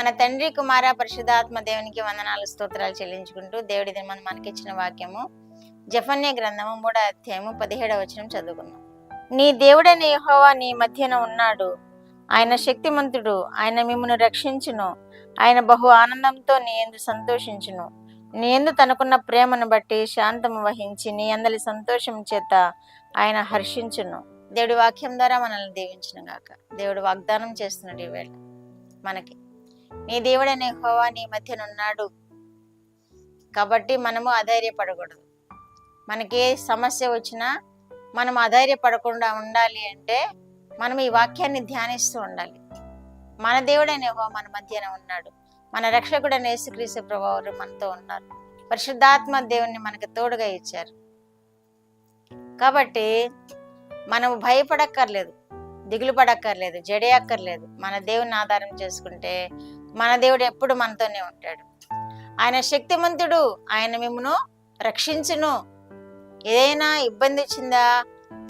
మన తండ్రి కుమార పరిశుద్ధాత్మ దేవునికి వందనాలు స్తోత్రాలు చెల్లించుకుంటూ దేవుడి దినం మనకిచ్చిన వాక్యము జెఫన్య గ్రంథము 3వ అధ్యాయము 17వ వచనం చదువుకుందాం. నీ దేవుడైన యెహోవా నీ మధ్యన ఉన్నాడు, ఆయన శక్తిమంతుడు, ఆయన మిమ్మును రక్షించును, ఆయన బహు ఆనందంతో నీ యందు సంతోషించును, నీ యందు తనకున్న ప్రేమను బట్టి శాంతము వహించి నీ అందరి సంతోషం చేత ఆయన హర్షించును. దేవుడి వాక్యం ద్వారా మనల్ని దీవించును గాక. దేవుడు వాగ్దానం చేస్తున్నాడు ఈవేళ మనకి, నీ దేవుడైన యెహోవా నీ మధ్యన ఉన్నాడు కాబట్టి మనము అధైర్యపడకూడదు. మనకి ఏ సమస్య వచ్చినా మనం అధైర్యపడకుండా ఉండాలి అంటే మనం ఈ వాక్యాన్ని ధ్యానిస్తూ ఉండాలి. మన దేవుడైన యెహోవా మన మధ్యన ఉన్నాడు, మన రక్షకుడైన యేసుక్రీస్తు ప్రభువారు మనతో ఉన్నారు, పరిశుద్ధాత్మ దేవుణ్ణి మనకు తోడుగా ఇచ్చారు. కాబట్టి మనము భయపడక్కర్లేదు, దిగులు పడక్కర్లేదు, జడియక్కర్లేదు. మన దేవుని ఆధారం చేసుకుంటే మన దేవుడు ఎప్పుడు మనతోనే ఉంటాడు. ఆయన శక్తిమంతుడు, ఆయన మిమ్మును రక్షించును. ఏదైనా ఇబ్బంది వచ్చిందా,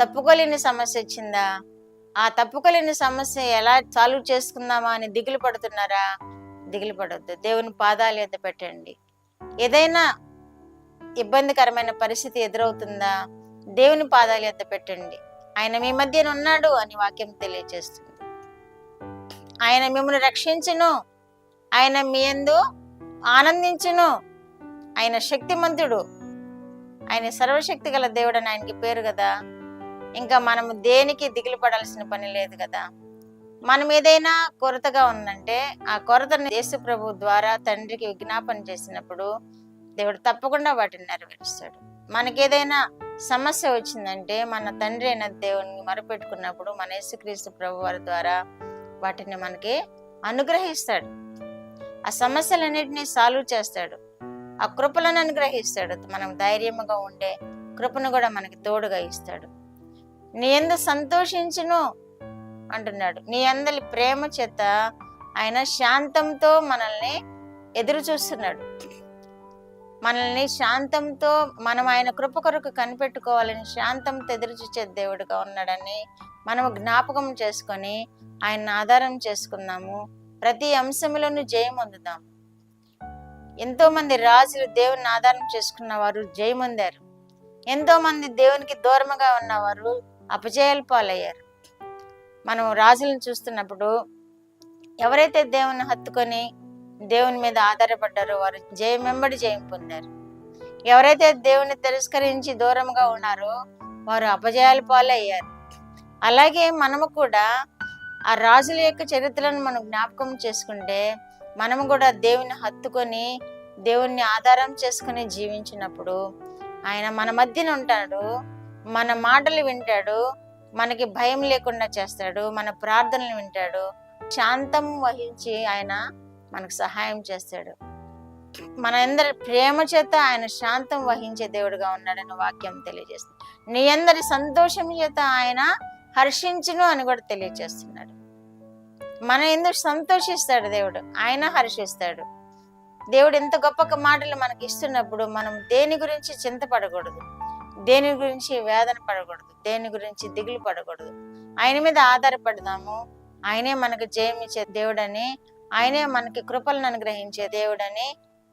తప్పుకోలేని సమస్య వచ్చిందా, ఆ తప్పుకోలేని సమస్య ఎలా సాల్వ్ చేసుకుందామా అని దిగులు పడుతున్నారా? దిగులు పడొద్దు, దేవుని పాదాల యొద్ద పెట్టండి. ఏదైనా ఇబ్బందికరమైన పరిస్థితి ఎదురవుతుందా, దేవుని పాదాల యొద్ద పెట్టండి. ఆయన మీ మధ్యన ఉన్నాడు అని వాక్యం తెలియజేస్తుంది. ఆయన మిమ్మల్ని రక్షించును, ఆయన మీ యందు ఆనందించును. ఆయన శక్తిమంతుడు, ఆయన సర్వశక్తి గల దేవుడు అని ఆయనకి పేరు కదా. ఇంకా మనము దేనికి దిగులు పడాల్సిన పని లేదు కదా. మనం ఏదైనా కొరతగా ఉందంటే ఆ కొరతను యేసు ప్రభు ద్వారా తండ్రికి విజ్ఞాపన చేసినప్పుడు దేవుడు తప్పకుండా వాటిని నెరవేరుస్తాడు. మనకేదైనా సమస్య వచ్చిందంటే మన తండ్రి అయిన దేవుని మొరపెట్టుకున్నప్పుడు మన యేసుక్రీస్తు ప్రభు వారి ద్వారా వాటిని మనకి అనుగ్రహిస్తాడు. ఆ సమస్యలన్నిటినీ సాల్వ్ చేస్తాడు, ఆ కృపలను అనుగ్రహిస్తాడు. మనం ధైర్యముగా ఉండే కృపను కూడా మనకి తోడుగా ఇస్తాడు. నీ యందు సంతోషించును అంటున్నాడు. నీ అందరి ప్రేమ చేత ఆయన శాంతంతో మనల్ని ఎదురు చూస్తున్నాడు. మనల్ని శాంతంతో మనం ఆయన కృప కొరకు కనిపెట్టుకోవాలని శాంతంతో ఎదురు చూసే దేవుడుగా ఉన్నాడని మనము జ్ఞాపకం చేసుకొని ఆయన ఆధారం చేసుకున్నాము. ప్రతి అంశంలోనూ జయం పొందుదాం. ఎంతో మంది రాజులు దేవుని ఆధారం చేసుకున్న వారు జయం పొందారు. ఎంతో మంది దేవునికి దూరముగా ఉన్నవారు అపజయాల పాలయ్యారు. మనం రాజులను చూస్తున్నప్పుడు ఎవరైతే దేవుని హత్తుకొని దేవుని మీద ఆధారపడ్డారో వారు జయం వెంబడి జయం పొందారు. ఎవరైతే దేవుని తిరస్కరించి దూరంగా ఉన్నారో వారు అపజయాల పాలయ్యారు. అలాగే మనము కూడా ఆ రాజుల యొక్క చరిత్రను మనం జ్ఞాపకం చేసుకుంటే మనము కూడా దేవుని హత్తుకొని దేవుణ్ణి ఆధారం చేసుకుని జీవించినప్పుడు ఆయన మన మధ్యన ఉంటాడు, మన మాటలు వింటాడు, మనకి భయం లేకుండా చేస్తాడు, మన ప్రార్థనలు వింటాడు, శాంతం వహించి ఆయన మనకు సహాయం చేస్తాడు. మన అందరి ప్రేమ చేత ఆయన శాంతం వహించే దేవుడుగా ఉన్నాడని వాక్యం తెలియజేస్తుంది. నీ అందరి సంతోషం చేత ఆయన హర్షించును అని కూడా తెలియజేస్తున్నాడు. మన ఎందుకు సంతోషిస్తాడు దేవుడు, ఆయన హర్షిస్తాడు. దేవుడు ఎంత గొప్ప మాటలు మనకి ఇస్తున్నప్పుడు మనం దేని గురించి చింతపడకూడదు, దేని గురించి వేదన పడకూడదు, దేని గురించి దిగులు పడకూడదు. ఆయన మీద ఆధారపడదాము. ఆయనే మనకు జయమిచ్చే దేవుడని, ఆయనే మనకి కృపలను అనుగ్రహించే దేవుడని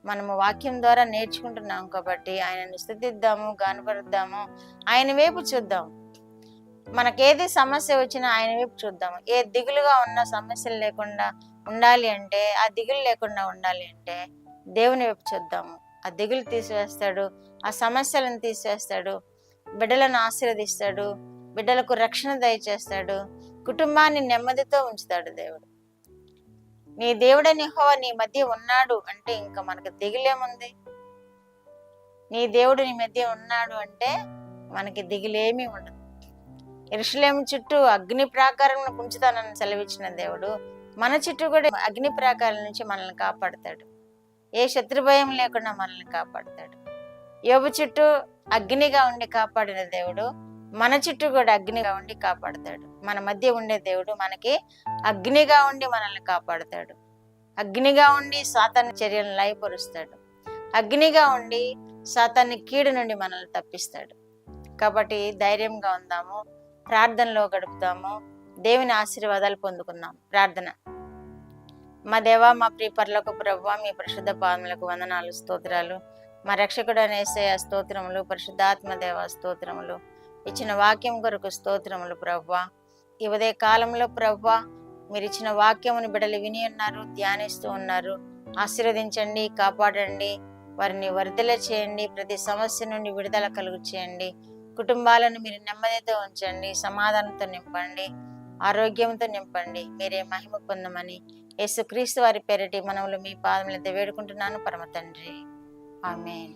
మనము వాక్యం ద్వారా నేర్చుకుంటున్నాం. కాబట్టి ఆయనను స్తుతిద్దాము, గానపరుద్దాము, ఆయన వైపు చూద్దాం. మనకేది సమస్య వచ్చినా ఆయన వైపు చూద్దాము. ఏ దిగులుగా ఉన్న సమస్యలు లేకుండా ఉండాలి అంటే, ఆ దిగులు లేకుండా ఉండాలి అంటే దేవుని వైపు చూద్దాము. ఆ దిగులు తీసివేస్తాడు, ఆ సమస్యలను తీసివేస్తాడు, బిడ్డలను ఆశీర్వదిస్తాడు, బిడ్డలకు రక్షణ దయచేస్తాడు, కుటుంబాన్ని నెమ్మదితో ఉంచుతాడు దేవుడు. నీ దేవుడైన యెహోవా నీ మధ్య ఉన్నాడు అంటే ఇంకా మనకు దిగులేముంది? నీ దేవుడు నీ మధ్య ఉన్నాడు అంటే మనకి దిగులేమీ ఉండదు. యెరూషలేము చుట్టూ అగ్ని ప్రాకారం ఉంచుతానని సెలవిచ్చిన దేవుడు మన చుట్టూ కూడా అగ్ని ప్రాకారం నుంచి మనల్ని కాపాడుతాడు. ఏ శత్రుభయం లేకుండా మనల్ని కాపాడుతాడు. యోబు చుట్టూ అగ్నిగా ఉండి కాపాడిన దేవుడు మన చుట్టూ కూడా అగ్నిగా ఉండి కాపాడుతాడు. మన మధ్య ఉండే దేవుడు మనకి అగ్నిగా ఉండి మనల్ని కాపాడుతాడు. అగ్నిగా ఉండి సాతాను చర్యలను లయపరుస్తాడు. అగ్నిగా ఉండి సాతాన్ని కీడు నుండి మనల్ని తప్పిస్తాడు. కాబట్టి ధైర్యంగా ఉందాము, ప్రార్థనలో గడుపుతాము, దేవుని ఆశీర్వాదాలు పొందుకుందాం. ప్రార్థన. మా దేవా, మా ప్రియ పరలోకపు ప్రభువా, మీ పరిశుద్ధ పాదములకు వందనాలు, స్తోత్రాలు. మా రక్షకుడు యేసయ్య స్తోత్రములు, పరిశుద్ధాత్మ దేవ స్తోత్రములు. ఇచ్చిన వాక్యం కొరకు స్తోత్రములు ప్రభువా. ఈ ఉదయ కాలంలో ప్రభువా, మీరు ఇచ్చిన వాక్యముని బిడ్డలు విని ఉన్నారు, ధ్యానిస్తూ ఉన్నారు. ఆశీర్వదించండి, కాపాడండి, వారిని వర్ధల చేయండి, ప్రతి సమస్య నుండి విడుదల కలుగు చేయండి. కుటుంబాలను మీరు నెమ్మదితో ఉంచండి, సమాధానంతో నింపండి, ఆరోగ్యంతో నింపండి. మీరే మహిమ పొందమని యేసుక్రీస్తు వారి పేరిటి మనవులు మీ పాదములతో వేడుకుంటున్నాను పరమ తండ్రి. ఆమేన్.